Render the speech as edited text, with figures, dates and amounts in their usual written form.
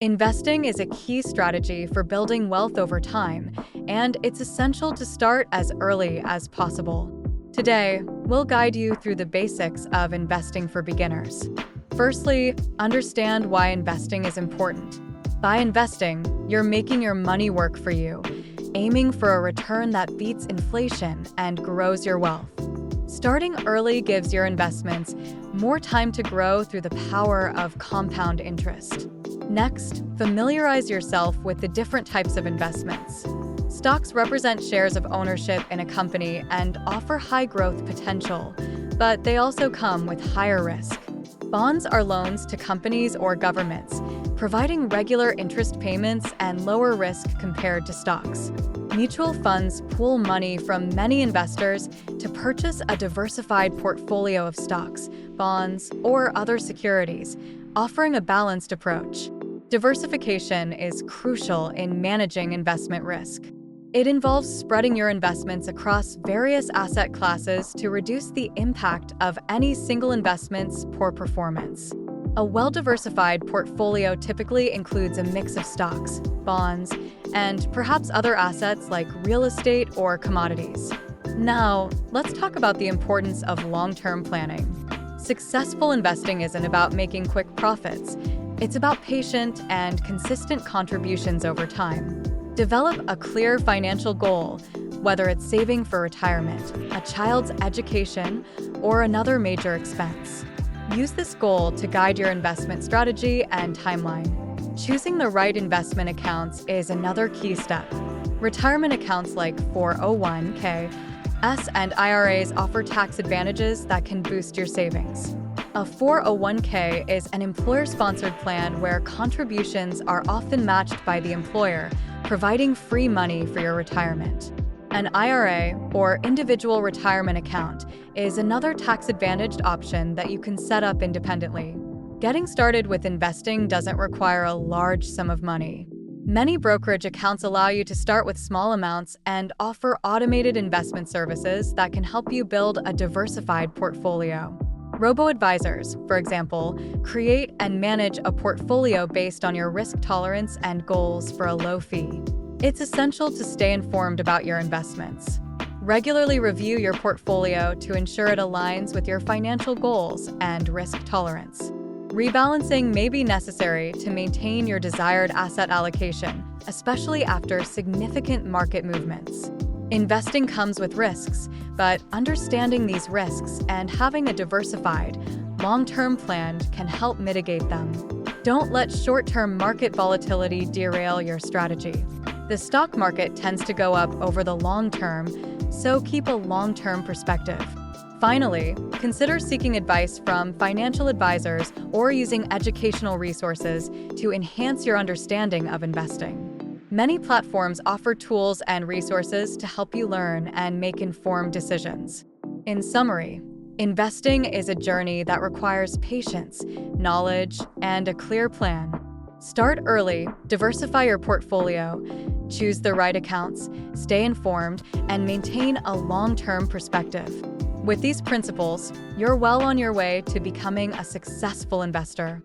Investing is a key strategy for building wealth over time, and it's essential to start as early as possible. Today, we'll guide you through the basics of investing for beginners. Firstly, understand why investing is important. By investing, you're making your money work for you, aiming for a return that beats inflation and grows your wealth. Starting early gives your investments more time to grow through the power of compound interest. Next, familiarize yourself with the different types of investments. Stocks represent shares of ownership in a company and offer high growth potential, but they also come with higher risk. Bonds are loans to companies or governments, providing regular interest payments and lower risk compared to stocks. Mutual funds pool money from many investors to purchase a diversified portfolio of stocks, bonds, or other securities, offering a balanced approach. Diversification is crucial in managing investment risk. It involves spreading your investments across various asset classes to reduce the impact of any single investment's poor performance. A well-diversified portfolio typically includes a mix of stocks, bonds, and perhaps other assets like real estate or commodities. Now, let's talk about the importance of long-term planning. Successful investing isn't about making quick profits. It's about patient and consistent contributions over time. Develop a clear financial goal, whether it's saving for retirement, a child's education, or another major expense. Use this goal to guide your investment strategy and timeline. Choosing the right investment accounts is another key step. Retirement accounts like 401(k), and IRAs offer tax advantages that can boost your savings. A 401(k) is an employer-sponsored plan where contributions are often matched by the employer, providing free money for your retirement. An IRA, or individual retirement account, is another tax-advantaged option that you can set up independently. Getting started with investing doesn't require a large sum of money. Many brokerage accounts allow you to start with small amounts and offer automated investment services that can help you build a diversified portfolio. Robo-advisors, for example, create and manage a portfolio based on your risk tolerance and goals for a low fee. It's essential to stay informed about your investments. Regularly review your portfolio to ensure it aligns with your financial goals and risk tolerance. Rebalancing may be necessary to maintain your desired asset allocation, especially after significant market movements. Investing comes with risks, but understanding these risks and having a diversified, long-term plan can help mitigate them. Don't let short-term market volatility derail your strategy. The stock market tends to go up over the long term, so keep a long-term perspective. Finally, consider seeking advice from financial advisors or using educational resources to enhance your understanding of investing. Many platforms offer tools and resources to help you learn and make informed decisions. In summary, investing is a journey that requires patience, knowledge, and a clear plan. Start early, diversify your portfolio, choose the right accounts, stay informed, and maintain a long-term perspective. With these principles, you're well on your way to becoming a successful investor.